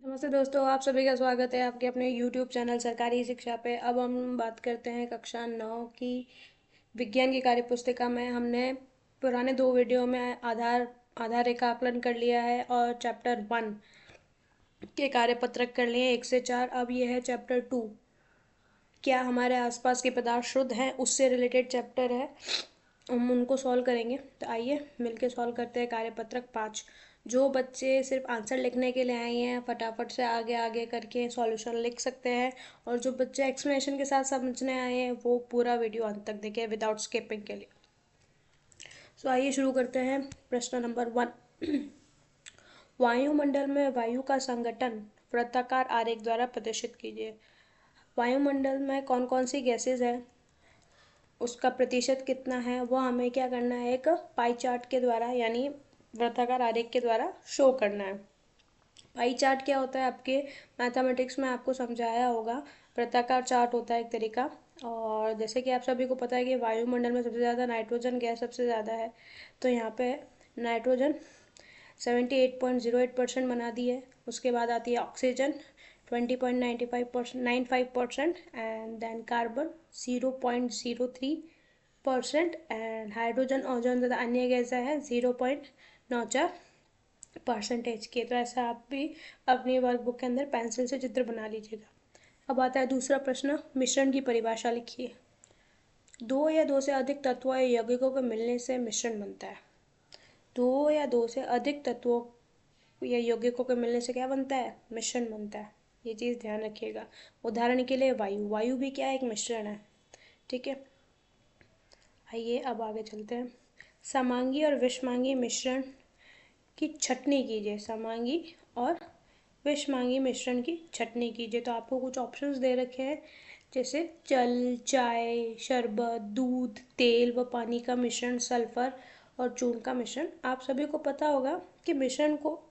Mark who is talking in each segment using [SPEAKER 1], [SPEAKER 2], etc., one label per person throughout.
[SPEAKER 1] नमस्ते दोस्तों, आप सभी का स्वागत है आपके अपने YouTube चैनल सरकारी शिक्षा पे। अब हम बात करते हैं कक्षा 9 की विज्ञान की कार्य पुस्तिका में। हमने पुराने 2 वीडियो में आधार रेखा आकलन कर लिया है और चैप्टर 1 के कार्यपत्रक कर लिए 1 से 4। अब ये है चैप्टर 2, क्या हमारे आसपास के पदार्थ शुद्ध हैं, उससे रिलेटेड चैप्टर है। हम उनको सॉल्व करेंगे, तो आइए मिलके सॉल्व करते हैं कार्यपत्रक 5। जो बच्चे सिर्फ आंसर लिखने के लिए आए हैं फटाफट से आगे आगे करके सॉल्यूशन लिख सकते हैं, और जो बच्चे एक्सप्लेनेशन के साथ समझने आए हैं वो पूरा वीडियो अंत तक देखें विदाउट स्किपिंग के लिए। सो आइए शुरू करते हैं। प्रश्न नंबर 1। वायुमंडल में वायु का संगठन वृत्ताकार आरेख द्वारा प्रदर्शित कीजिए। वायुमंडल में कौन कौन सी गैसेज है, उसका प्रतिशत कितना है, वो हमें क्या करना है, एक पाई चार्ट के द्वारा यानी वृत्ताकार आरेख के द्वारा शो करना है। पाई चार्ट क्या होता है, आपके मैथमेटिक्स में आपको समझाया होगा। वृत्ताकार चार्ट होता है एक तरीका। और जैसे कि आप सभी को पता है कि वायुमंडल में सबसे ज़्यादा नाइट्रोजन गैस सबसे ज़्यादा है, तो यहाँ पे नाइट्रोजन 78.08% बना दी है। उसके बाद आती है oxygen 20.95% and then carbon 0.03% and hydrogen और जो अन्य गैस है 0.94% के। तो ऐसा आप भी अपनी वर्कबुक के अंदर पेंसिल से चित्र बना लीजिएगा। अब आता है दूसरा प्रश्न, मिश्रण की परिभाषा लिखिए। 2 या 2 से अधिक तत्वों या यौगिकों के मिलने से मिश्रण बनता है। 2 या 2 से अधिक तत्वों या यौगिकों के मिलने से क्या बनता है, मिश्रण बनता है। ये चीज़ ध्यान रखिएगा। उदाहरण के लिए वायु भी क्या है, एक मिश्रण है। ठीक है, आइए अब आगे चलते हैं। समांगी और विषमांगी मिश्रण की छँटनी कीजिए। समांगी और विषमांगी मिश्रण की छँटनी कीजिए। तो आपको कुछ ऑप्शंस दे रखे हैं, जैसे जल, चाय, शरबत, दूध, तेल व पानी का मिश्रण, सल्फर और चून का मिश्रण। आप सभी को पता होगा कि मिश्रण को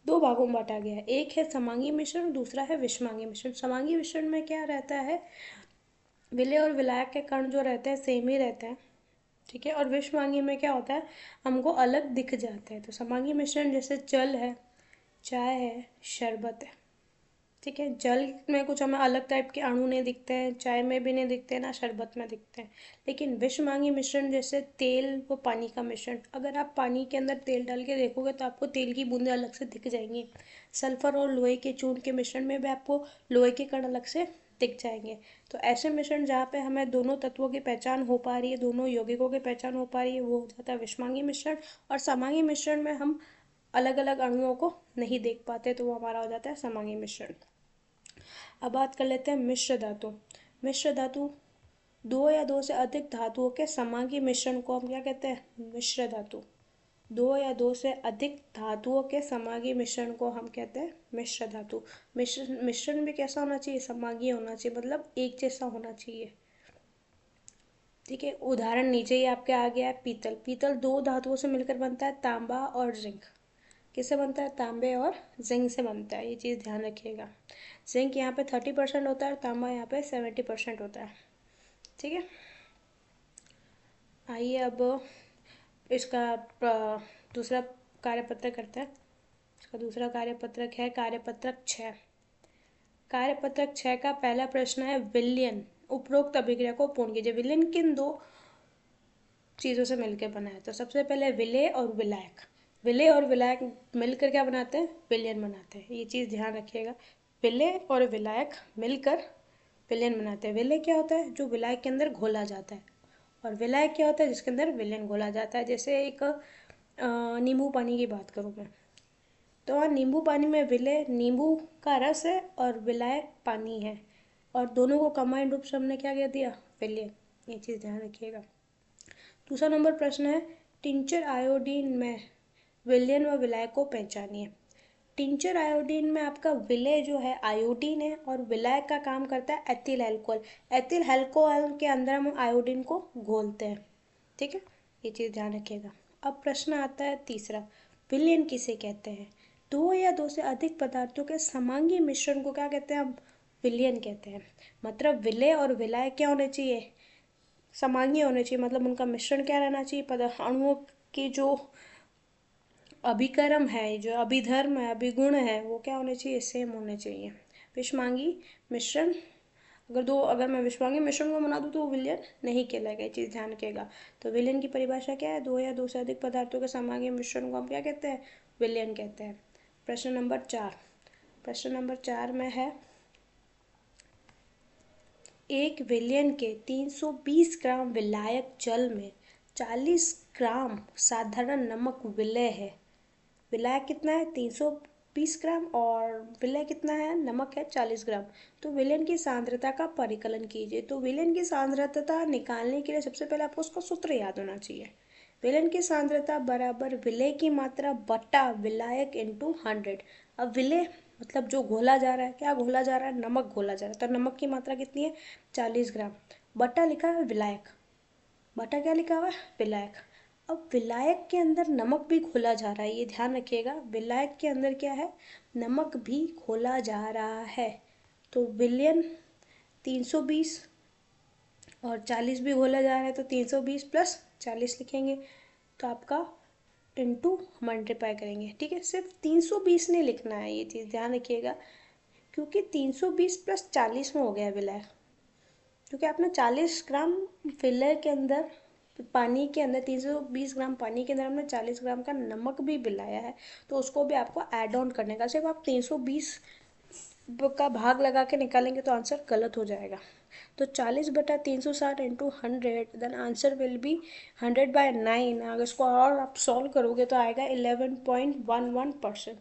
[SPEAKER 1] 2 भागों में बांटा गया है। एक है समांगी मिश्रण, दूसरा है विषमांगी मिश्रण। समांगी मिश्रण में क्या रहता है, विलेय और विलायक के कण जो रहते हैं सेम ही रहते हैं। ठीक है, और विषमांगी में क्या होता है, हमको अलग दिख जाते हैं। तो समांगी मिश्रण जैसे जल है, चाय है, शरबत है। ठीक है, जल में कुछ हमें अलग टाइप के अणु नहीं दिखते हैं, चाय में भी नहीं दिखते हैं, ना शरबत में दिखते हैं। लेकिन विषमांगी मिश्रण जैसे तेल व पानी का मिश्रण, अगर आप पानी के अंदर तेल डाल के देखोगे तो आपको तेल की बूंदें अलग से दिख जाएंगी। सल्फर और लोहे के चूर्ण के मिश्रण में भी आपको लोहे के कण अलग से दिख जाएंगे। तो ऐसे मिश्रण जहाँ पे हमें दोनों तत्वों की पहचान हो पा रही है, दोनों यौगिकों की पहचान हो पा रही है, वो हो जाता है विषमांगी मिश्रण। और समांगी मिश्रण में हम अलग अलग अणुओं को नहीं देख पाते, तो वो हमारा हो जाता है समांगी मिश्रण। अब बात कर लेते हैं मिश्र धातु। मिश्र धातु 2 या 2 से अधिक धातुओं के समांगी मिश्रण को हम क्या कहते हैं, मिश्र धातु। 2 या 2 से अधिक धातुओं के समांगी मिश्रण को हम कहते हैं मिश्र धातु। मिश्रण भी कैसा होना चाहिए, समांगी होना चाहिए, मतलब एक जैसा होना चाहिए। ठीक है, उदाहरण नीचे ही आपके आ गया है। पीतल 2 धातुओं से मिलकर बनता है, तांबा और जिंक। किससे बनता है, तांबे और जिंक से बनता है। ये चीज़ ध्यान रखिएगा। जिंक यहाँ पे 30% होता है और तांबा यहाँ पे 70% होता है। ठीक है, आइए अब इसका दूसरा कार्यपत्रक करते हैं। इसका दूसरा कार्यपत्रक है कार्यपत्रक 6। कार्यपत्रक 6 का पहला प्रश्न है, विलयन उपरोक्त अभिक्रिया को पूर्ण कीजिए। विलयन किन 2 चीज़ों से मिलकर बना है, तो सबसे पहले विलेय और विलायक। विलेय और विलायक मिलकर क्या बनाते हैं, विलयन बनाते हैं। ये चीज़ ध्यान रखिएगा। विलेय और विलायक मिलकर विलयन बनाते हैं। विलेय क्या होता है, जो विलायक के अंदर घोला जाता है, और विलायक क्या होता है, जिसके अंदर विलयन घोला जाता है। जैसे एक नींबू पानी की बात करूँ मैं, तो नींबू पानी में विलेय नींबू का रस है और विलायक पानी है, और दोनों को कंबाइंड रूप से हमने क्या कह दिया, विलयन। ये चीज़ ध्यान रखिएगा। दूसरा नंबर प्रश्न है, टिंचर आयोडीन में विलयन व विलायक को पहचानिए। टिंचर आयोडीन में आपका विलेय जो है आयोडीन है, और विलायक का काम करता है एथिल एल्कोहल। एथिल एल्कोहल के अंदर हम आयोडीन को घोलते हैं। ठीक है, ये चीज़ ध्यान रखिएगा। अब प्रश्न आता है तीसरा, विलयन किसे कहते हैं। 2 या 2 से अधिक पदार्थों के समांगी मिश्रण को क्या कहते हैं, हम विलयन कहते हैं। मतलब विलेय और विलायक क्या होने चाहिए, समांगी होने चाहिए। मतलब उनका मिश्रण क्या रहना चाहिए, अणुओं की जो अभिकर्म है, जो अभिधर्म है, अभिगुण है, वो क्या होने चाहिए, सेम होने चाहिए। विषमांगी मिश्रण, अगर मैं विषमांगी मिश्रण को बना दूँ तो वो विलयन नहीं कहलाएगा, ये चीज़ ध्यान रखिएगा। तो विलयन की परिभाषा क्या है, दो या दो से अधिक पदार्थों के समांगी मिश्रण को हम क्या कहते हैं, विलयन कहते हैं। प्रश्न नंबर 4, प्रश्न नंबर 4 में है, एक विलयन के 320 ग्राम विलायक जल में 40 ग्राम साधारण नमक विलय है। विलायक कितना है, 320 ग्राम, और विलय कितना है, नमक है 40 ग्राम। तो विलयन की सांद्रता का परिकलन कीजिए। तो विलयन की सांद्रता निकालने के लिए सबसे पहले आपको उसका सूत्र याद होना चाहिए। विलयन की सांद्रता बराबर विलय की मात्रा बटा विलायक इंटू 100। अब विलय मतलब जो घोला जा रहा है, क्या घोला जा रहा है, नमक घोला जा रहा है, तो नमक की मात्रा कितनी है, 40 ग्राम, बटा लिखा है विलायक, बटा क्या लिखा हुआ है, विलायक। अब विलायक के अंदर नमक भी घोला जा रहा है, ये ध्यान रखिएगा, विलायक के अंदर क्या है, नमक भी घोला जा रहा है। तो विलयन 320 और 40 भी घोला जा रहा है, तो 320 प्लस 40 लिखेंगे, तो आपका इंटू मल्टीप्लाई करेंगे, ठीक है। सिर्फ 320 नहीं लिखना है, ये चीज़ ध्यान रखिएगा, क्योंकि 320 प्लस 40 में हो गया विलय, क्योंकि आपने 40 ग्राम फिलर के अंदर, पानी के अंदर 320 ग्राम पानी के अंदर हमने 40 ग्राम का नमक भी मिलाया है, तो उसको भी आपको ऐड ऑन करने का। सिर्फ आप 320 का भाग लगा के निकालेंगे तो आंसर गलत हो जाएगा। तो 40/360 into 100, then answer will be 100/9। अगर इसको और आप सॉल्व करोगे तो आएगा 11.11%।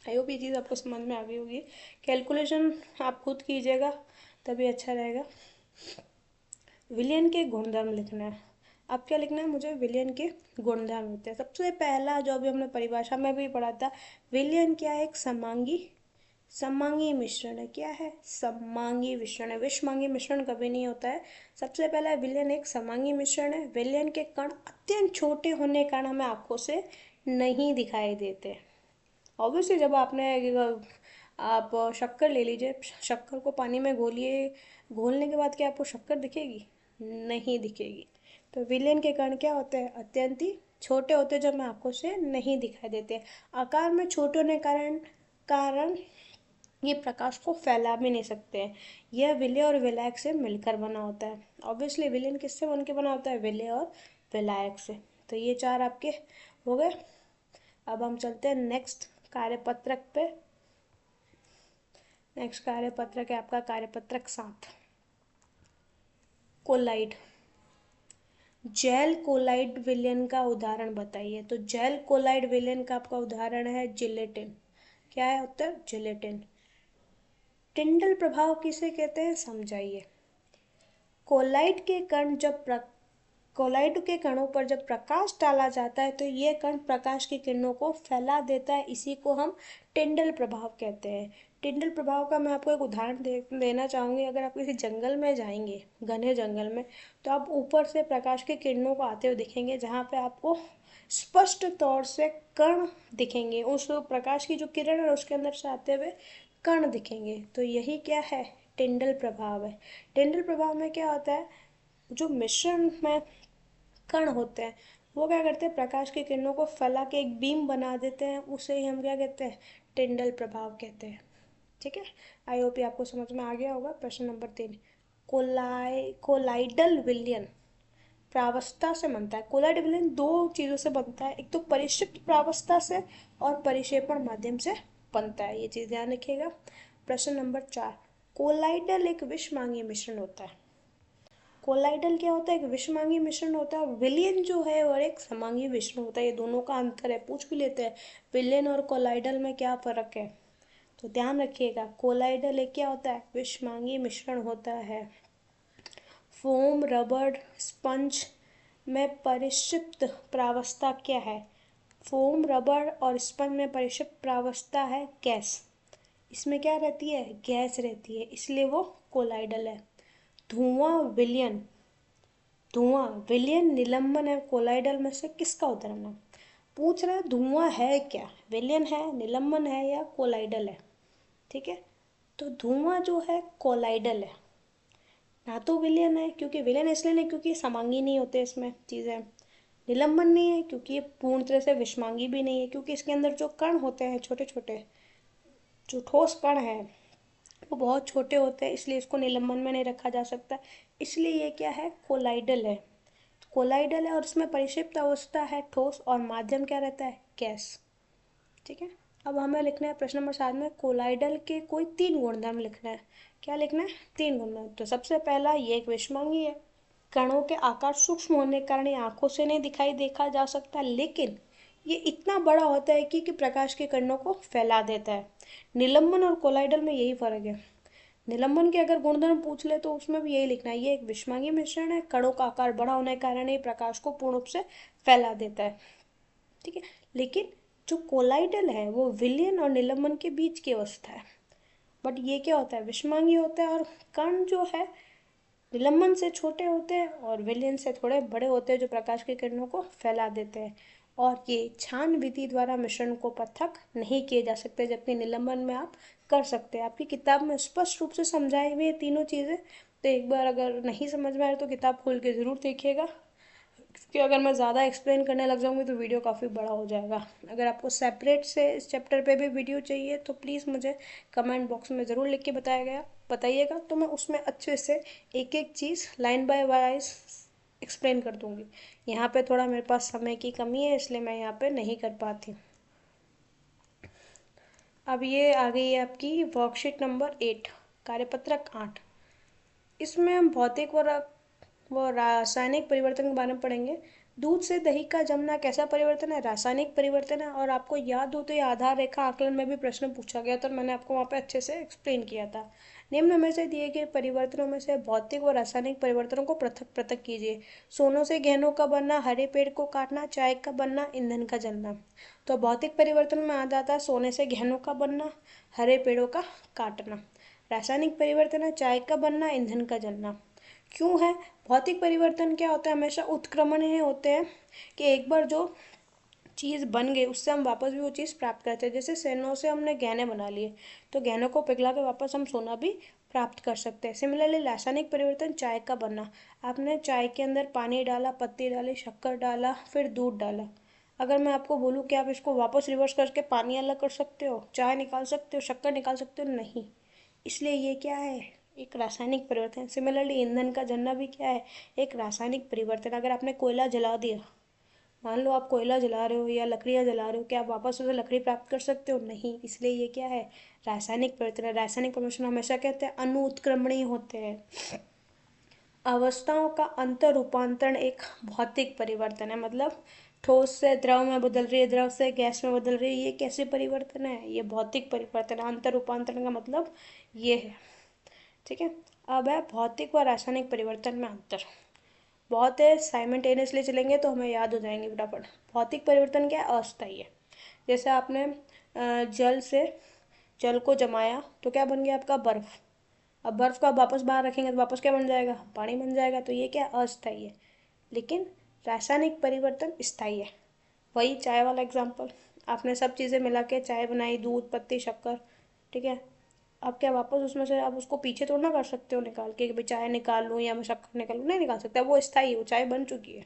[SPEAKER 1] आई होप ये चीज़ आपको समझ में आ गई होगी। कैलकुलेशन आप खुद कीजिएगा तभी अच्छा रहेगा। विलयन के गुणधर्म लिखना है। अब क्या लिखना है मुझे, विलयन के गुणधर्म होते हैं। सबसे पहला जो अभी हमने परिभाषा में भी पढ़ा था, विलयन क्या है, एक समांगी मिश्रण है। क्या है, समांगी मिश्रण है, विषमांगी मिश्रण कभी नहीं होता है। सबसे पहला विलयन एक समांगी मिश्रण है। विलयन के कण अत्यंत छोटे होने के कारण हमें आंखों से नहीं दिखाई देते। ऑब्वियसली जब आप शक्कर ले लीजिए, शक्कर को पानी में घोलिए, घोलने के बाद क्या आपको शक्कर दिखेगी, नहीं दिखेगी। तो विलयन के कण क्या होते हैं, अत्यंत ही छोटे होते हैं, जो हमें आंखों से नहीं दिखाई देते। आकार में छोटे होने कारण कारण ये प्रकाश को फैला भी नहीं सकते हैं। यह विलय और विलायक से मिलकर बना होता है। ऑब्वियसली विलयन किससे बनकर बना होता है, विलय और विलायक से। तो ये 4 आपके हो गए। अब हम चलते हैं नेक्स्ट कार्यपत्रक पे। नेक्स्ट कार्यपत्रक है आपका कार्यपत्रक 7, कोलाइड। जेल कोलाइड विलयन का उदाहरण बताइए। तो जेल कोलाइड विलयन का आपका उदाहरण है जिलेटिन। क्या है उत्तर, जिलेटिन। टिंडल प्रभाव किसे कहते हैं, समझाइए। कोलाइड के कण कोलाइड के कणों पर जब प्रकाश डाला जाता है तो ये कण प्रकाश की किरणों को फैला देता है, इसी को हम टिंडल प्रभाव कहते हैं। टिंडल प्रभाव का मैं आपको एक उदाहरण देना चाहूँगी। अगर आप किसी जंगल में जाएंगे, घने जंगल में, तो आप ऊपर से प्रकाश की किरणों को आते हुए दिखेंगे, जहाँ पे आपको स्पष्ट तौर से कण दिखेंगे, उस प्रकाश की जो किरण है उसके अंदर से आते हुए कण दिखेंगे। तो यही क्या है, टिंडल प्रभाव है। टिंडल प्रभाव में क्या होता है, जो मिश्रण में कण होते हैं वो क्या करते हैं, प्रकाश की किरणों को फैला के एक बीम बना देते हैं, उसे ही हम क्या कहते हैं, टिंडल प्रभाव कहते हैं। ठीक है, आई होप ये आपको समझ में आ गया होगा। प्रश्न नंबर 3, कोलाइडल विलयन प्रावस्था से बनता है। कोलाइड विलयन दो चीज़ों से बनता है, एक तो परिक्षिप्त प्रावस्था से और परिक्षेपण माध्यम से बनता है, ये चीज़ ध्यान रखिएगा। प्रश्न नंबर 4, कोलाइडल एक विषमांगी मिश्रण होता है। कोलाइडल क्या होता है, एक विषमांगी मिश्रण होता है। विलयन जो है और एक समांगी मिश्रण होता है, ये दोनों का अंतर है, पूछ भी लेते हैं विलयन और कोलाइडल में क्या फर्क है। तो ध्यान रखिएगा, कोलाइडल एक क्या होता है, विषमांगी मिश्रण होता है। फोम, रबर, स्पंज में परिक्षिप्त प्रावस्था क्या है, फोम, रबर और स्पंज में परिक्षिप्त प्रावस्था है गैस। इसमें क्या रहती है, गैस रहती है, इसलिए वो कोलाइडल है। धुआं विलयन, धुआं विलयन निलंबन है, कोलाइडल में से किसका उदाहरण है। पूछ रहा है धुआं है क्या, विलयन है, निलंबन है या कोलाइडल है। ठीक है, तो धुआं जो है कोलाइडल है, ना तो विलयन है, क्योंकि विलयन इसलिए नहीं क्योंकि समांगी नहीं होते इसमें चीज़ें। निलंबन नहीं है क्योंकि ये पूर्ण तरह से विषमांगी भी नहीं है, क्योंकि इसके अंदर जो कण होते हैं छोटे छोटे, जो ठोस कण है वो बहुत छोटे होते हैं, इसलिए इसको निलंबन में नहीं रखा जा सकता। इसलिए ये क्या है, कोलाइडल है। कोलाइडल है और इसमें परिक्षिप्त अवस्था है ठोस, और माध्यम क्या रहता है, गैस। ठीक है। अब हमें लिखना है प्रश्न नंबर 7 में कोलाइडल के कोई 3 गुणधर्म लिखना है। क्या लिखना है, 3 गुणधर्म। तो सबसे पहला, ये एक विषमांगी है। कणों के आकार सूक्ष्म होने के कारण ये आंखों से नहीं दिखाई देखा जा सकता, लेकिन ये इतना बड़ा होता है कि प्रकाश के किरणों को फैला देता है। निलंबन और कोलाइडल में यही फर्क है। निलंबन के अगर गुणधर्म पूछ ले तो उसमें भी यही लिखना है, ये एक विषमांगी मिश्रण है, कणों का आकार बड़ा होने के कारण ये प्रकाश को पूर्ण रूप से फैला देता है। ठीक है। लेकिन जो कोलाइडल है वो विलयन और निलंबन के बीच की अवस्था है। बट ये क्या होता है, विषमांगी होता है, और कण जो है निलंबन से छोटे होते हैं और विलयन से थोड़े बड़े होते हैं, जो प्रकाश की किरणों को फैला देते हैं। और ये छान विधि द्वारा मिश्रण को पृथक नहीं किए जा सकते, जबकि निलंबन में आप कर सकते हैं। आपकी किताब में स्पष्ट रूप से समझाई हुई है तीनों चीज़ें। तो एक बार अगर नहीं समझ में आए तो किताब खोल के ज़रूर देखिएगा, क्योंकि अगर मैं ज़्यादा एक्सप्लेन करने लग जाऊँगी तो वीडियो काफ़ी बड़ा हो जाएगा। अगर आपको सेपरेट से इस चैप्टर पे भी वीडियो चाहिए तो प्लीज़ मुझे कमेंट बॉक्स में ज़रूर लिख के बताइएगा, तो मैं उसमें अच्छे से एक एक चीज़ लाइन बाय वाइज एक्सप्लेन कर दूँगी। यहाँ पे थोड़ा मेरे पास समय की कमी है, इसलिए मैं यहाँ पे नहीं कर पाती। अब ये आ गई है आपकी वर्कशीट नंबर 8, कार्यपत्रक 8। इसमें हम भौतिक व रासायनिक परिवर्तन के बारे में पढ़ेंगे। दूध से दही का जमना कैसा परिवर्तन है, रासायनिक परिवर्तन है। और आपको याद हो तो ये आधार रेखा आकलन में भी प्रश्न पूछा गया था, और मैंने आपको वहाँ पे अच्छे से एक्सप्लेन किया था। निम्न में से दिए गए परिवर्तनों में से भौतिक व रासायनिक परिवर्तनों को पृथक पृथक कीजिए। सोनों से गहनों का बनना, हरे पेड़ को काटना, चाय का बनना, ईंधन का जलना। तो भौतिक परिवर्तन में आ जाता है सोने से गहनों का बनना, हरे पेड़ों का काटना। रासायनिक परिवर्तन है चाय का बनना, ईंधन का जलना। क्यों है, भौतिक परिवर्तन क्या होता है, हमेशा उत्क्रमणीय होते हैं, कि एक बार जो चीज़ बन गई उससे हम वापस भी वो चीज़ प्राप्त करते हैं। जैसे सोनों से हमने गहने बना लिए, तो गहनों को पिघला के वापस हम सोना भी प्राप्त कर सकते हैं। सिमिलरली रासायनिक परिवर्तन, चाय का बनना, आपने चाय के अंदर पानी डाला, पत्ती डाली, शक्कर डाला, फिर दूध डाला। अगर मैं आपको बोलूँ कि आप इसको वापस रिवर्स करके पानी अलग कर सकते हो, चाय निकाल सकते हो, शक्कर निकाल सकते हो, नहीं। इसलिए ये क्या है, एक रासायनिक परिवर्तन। सिमिलरली ईंधन का जलना भी क्या है, एक रासायनिक परिवर्तन। अगर आपने कोयला जला दिया, मान लो आप कोयला जला रहे हो या लकड़ियाँ जला रहे हो, क्या आप वापस उसे लकड़ी प्राप्त कर सकते हो, नहीं। इसलिए ये क्या है, रासायनिक परिवर्तन है। रासायनिक परिवर्तन हमेशा कहते हैं अनुत्क्रमणीय होते हैं। अवस्थाओं का अंतर रूपांतरण एक भौतिक परिवर्तन है, मतलब ठोस से द्रव में बदल रही है, द्रव से गैस में बदल रही है, ये कैसे परिवर्तन है, ये भौतिक परिवर्तन है। अंतर रूपांतरण का मतलब ये है। ठीक है। अब है भौतिक व रासायनिक परिवर्तन में अंतर। बहुत है, साइमल्टेनियसली चलेंगे तो हमें याद हो जाएंगे फटाफट। भौतिक परिवर्तन क्या है, अस्थायी है। जैसे आपने जल से जल को जमाया तो क्या बन गया आपका, बर्फ। अब बर्फ को आप वापस बाहर रखेंगे तो वापस क्या बन जाएगा, पानी बन जाएगा। तो ये क्या, अस्थायी है। लेकिन रासायनिक परिवर्तन स्थायी है। वही चाय वाला एग्जाम्पल, आपने सब चीज़ें मिला के चाय बनाई, दूध, पत्ती, शक्कर, ठीक है। अब क्या वापस उसमें से आप उसको पीछे थोड़ा ना कर सकते हो निकाल के, कि भाई चाय निकाल लूँ या मैं शक्कर निकाल लूँ, नहीं निकाल सकते। वो स्थायी है, वो चाय बन चुकी है।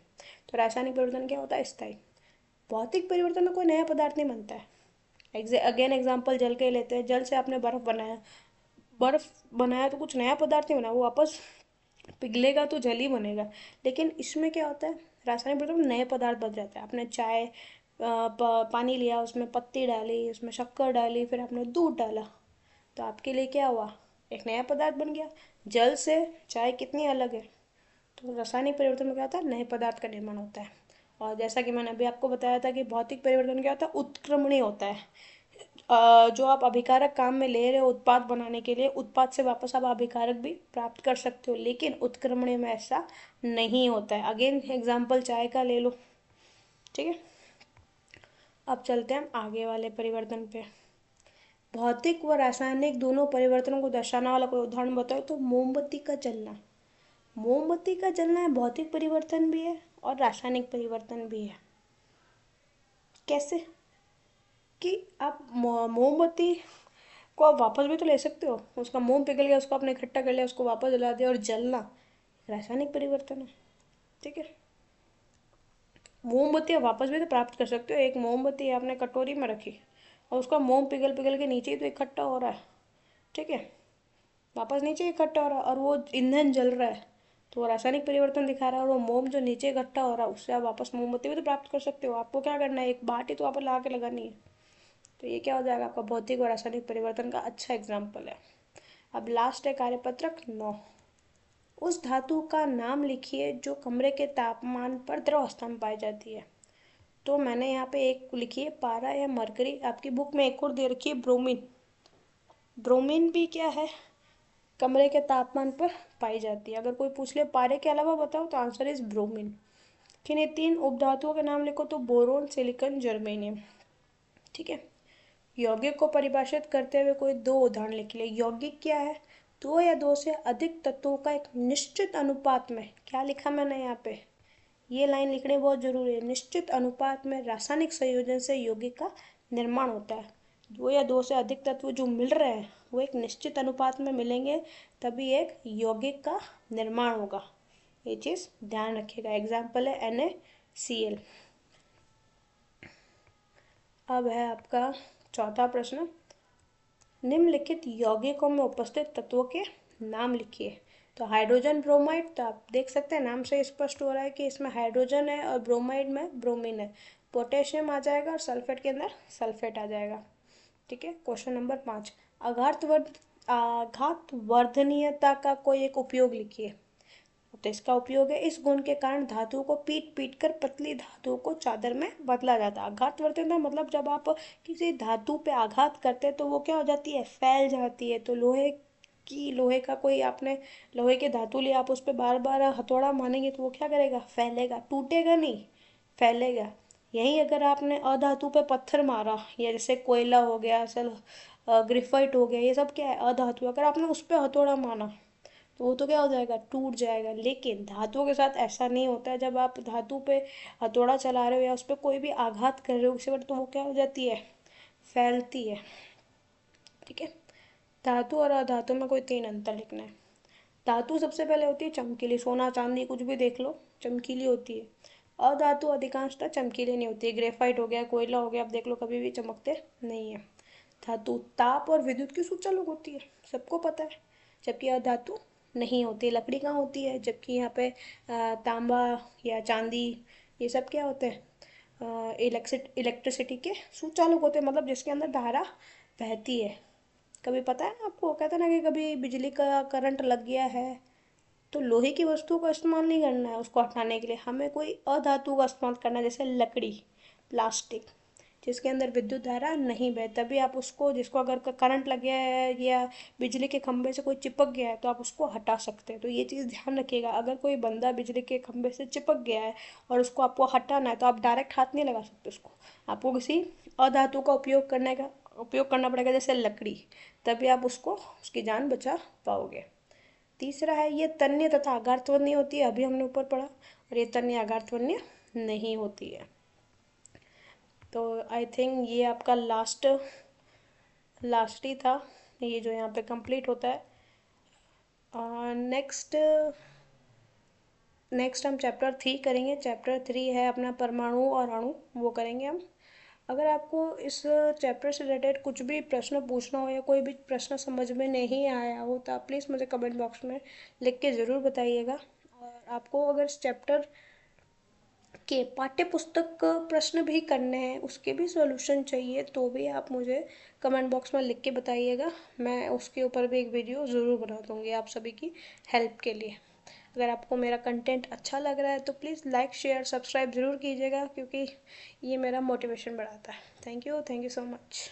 [SPEAKER 1] तो रासायनिक परिवर्तन क्या होता है, स्थायी। भौतिक परिवर्तन में कोई नया पदार्थ नहीं बनता है। अगेन एग्जाम्पल जल के लेते हैं, जल से आपने बर्फ बनाया, बर्फ बनाया तो कुछ नया पदार्थ नहीं बना, वो वापस पिघलेगा तो जल ही बनेगा। लेकिन इसमें क्या होता है, रासायनिक परिवर्तन में नए पदार्थ बन जाते हैं। आपने चाय पानी लिया, उसमें पत्ती डाली, उसमें शक्कर डाली, फिर आपने दूध डाला, तो आपके लिए क्या हुआ, एक नया पदार्थ बन गया। जल से चाय कितनी अलग है। तो रासायनिक परिवर्तन में क्या होता है, नए पदार्थ का निर्माण होता है। और जैसा कि मैंने अभी आपको बताया था कि भौतिक परिवर्तन क्या होता है, उत्क्रमणीय होता है। जो आप अभिकारक काम में ले रहे हो उत्पाद बनाने के लिए, उत्पाद से वापस आप अभिकारक भी प्राप्त कर सकते हो, लेकिन उत्क्रमणीय में ऐसा नहीं होता है। अगेन एग्जाम्पल चाय का ले लो, ठीक है। अब चलते हैं हम आगे वाले परिवर्तन पे। भौतिक व रासायनिक दोनों परिवर्तनों को दर्शाने वाला कोई उदाहरण बताओ। तो मोमबत्ती का जलना, मोमबत्ती का जलना है, भौतिक परिवर्तन भी है और रासायनिक परिवर्तन भी है। कैसे, कि आप मोमबत्ती को आप वापस भी तो ले सकते हो, उसका मोम पिघल गया, उसको आपने इकट्ठा कर लिया, उसको वापस जला दिया, और जलना रासायनिक परिवर्तन है। ठीक है। मोमबत्ती आप वापस भी तो प्राप्त कर सकते हो। एक मोमबत्ती आपने कटोरी में रखी और उसका मोम पिघल पिघल के नीचे ही तो इकट्ठा हो रहा है, ठीक है, वापस नीचे इकट्ठा हो रहा है, और वो ईंधन जल रहा है तो वो रासायनिक परिवर्तन दिखा रहा है, और वो मोम जो नीचे इकट्ठा हो रहा है उससे आप वापस मोमबत्ती भी तो प्राप्त कर सकते हो। आपको क्या करना है, एक बाटी तो आप लगा के लगानी है। तो ये क्या हो जाएगा, आपका भौतिक और रासायनिक परिवर्तन का अच्छा एग्जाम्पल है। अब लास्ट है कार्यपत्रक 9। उस धातु का नाम लिखिए जो कमरे के तापमान पर द्रव अवस्था में पाई जाती है। तो मैंने यहाँ पे एक लिखी है पारा या मरकरी, आपकी बुक में एक और दे रखी है ब्रोमीन। ब्रोमीन भी क्या है, कमरे के तापमान पर पाई जाती है। अगर कोई पूछ ले पारे के अलावा बताओ तो आंसर इज ब्रोमीन। किन्हीं 3 उपधातुओं के नाम लिखो, तो बोरोन, सिलिकॉन, जर्मेनियम, ठीक है। यौगिक को परिभाषित करते हुए कोई 2 उदाहरण लिख ले। यौगिक क्या है, 2 या 2 से अधिक तत्वों का एक निश्चित अनुपात में, क्या लिखा मैंने यहाँ पे, ये लाइन लिखनी बहुत जरूरी है, निश्चित अनुपात में रासायनिक संयोजन से यौगिक का निर्माण होता है। 2 या 2 से अधिक तत्व जो मिल रहे हैं वो एक निश्चित अनुपात में मिलेंगे, तभी एक यौगिक का निर्माण होगा। ये चीज़ ध्यान रखिएगा। एग्जाम्पल है NaCl। अब है आपका चौथा प्रश्न, निम्नलिखित यौगिकों में उपस्थित तत्वों के नाम लिखिए। तो हाइड्रोजन ब्रोमाइड, तो आप देख सकते हैं नाम से स्पष्ट हो रहा है कि इसमें हाइड्रोजन है और ब्रोमाइड में ब्रोमीन है। पोटेशियम आ जाएगा और सल्फेट के अंदर सल्फेट आ जाएगा, ठीक है। क्वेश्चन नंबर 5, आघातवर्धनीयता का कोई एक उपयोग लिखिए। तो इसका उपयोग है, इस गुण के कारण धातुओं को पीट पीट कर पतली धातुओं को चादर में बदला जाता है। आघातवर्धनीयता मतलब जब आप किसी धातु पे आघात करते हैं तो वो क्या हो जाती है, फैल जाती है। तो लोहे का कोई आपने लोहे की धातु लिया, आप उस पर बार बार हथौड़ा मारेंगे तो वो क्या करेगा, फैलेगा, टूटेगा नहीं, फैलेगा। यही अगर आपने अधातु पे पत्थर मारा, या जैसे कोयला हो गया, ग्रेफाइट हो गया, ये सब क्या है, अधातु, अगर आपने उस पर हथौड़ा मारा तो वो तो क्या हो जाएगा, टूट जाएगा। लेकिन धातुओं के साथ ऐसा नहीं होता है। जब आप धातु पे हथौड़ा चला रहे हो या उस पर कोई भी आघात कर रहे हो किसी पर, तो वो क्या हो जाती है, फैलती है, ठीक है। धातु और अधातु में कोई 3 अंतर लिखना है। धातु सबसे पहले होती है चमकीली, सोना चांदी कुछ भी देख लो चमकीली होती है। अधातु अधिकांशतः चमकीली नहीं होती है, ग्रेफाइट हो गया, कोयला हो गया, आप देख लो कभी भी चमकते नहीं है। धातु ताप और विद्युत की सुचालक होती है, सबको पता है, जबकि अधातु नहीं होती। लकड़ी कहाँ होती है, जबकि यहाँ पे तांबा या चांदी ये सब क्या होते हैं, इलेक्ट्रिसिटी के सुचालक होते हैं, मतलब जिसके अंदर धारा बहती है। कभी पता है आपको, कहते हैं ना कि कभी बिजली का करंट लग गया है तो लोहे की वस्तुओं का इस्तेमाल नहीं करना है उसको हटाने के लिए, हमें कोई अधातु का इस्तेमाल करना है, जैसे लकड़ी, प्लास्टिक, जिसके अंदर विद्युत धारा नहीं बहे। तभी आप उसको, जिसको अगर करंट लग गया है या बिजली के खंभे से कोई चिपक गया है तो आप उसको हटा सकते हैं। तो ये चीज़ ध्यान रखिएगा, अगर कोई बंदा बिजली के खंभे से चिपक गया है और उसको आपको हटाना है तो आप डायरेक्ट हाथ नहीं लगा सकते उसको, आपको किसी अधातु का उपयोग करना पड़ेगा, जैसे लकड़ी, तभी आप उसको, उसकी जान बचा पाओगे। तीसरा है, ये तन्य तथा आघातवर्णीय होती है, अभी हमने ऊपर पढ़ा, और ये तन्य आघातवर्णीय नहीं होती है। तो आई थिंक ये आपका लास्ट ही था, ये जो यहाँ पे कंप्लीट होता है। नेक्स्ट हम चैप्टर 3 करेंगे। चैप्टर 3 है अपना परमाणु और अणु, वो करेंगे हम। अगर आपको इस चैप्टर से रिलेटेड कुछ भी प्रश्न पूछना हो या कोई भी प्रश्न समझ में नहीं आया हो तो आप प्लीज़ मुझे कमेंट बॉक्स में लिख के ज़रूर बताइएगा। और आपको अगर इस चैप्टर के पाठ्य पुस्तक प्रश्न भी करने हैं, उसके भी सॉल्यूशन चाहिए, तो भी आप मुझे कमेंट बॉक्स में लिख के बताइएगा। मैं उसके ऊपर भी एक वीडियो ज़रूर बना दूँगी आप सभी की हेल्प के लिए। अगर आपको मेरा कंटेंट अच्छा लग रहा है तो प्लीज़ लाइक शेयर सब्सक्राइब ज़रूर कीजिएगा, क्योंकि ये मेरा मोटिवेशन बढ़ाता है। Thank you so much.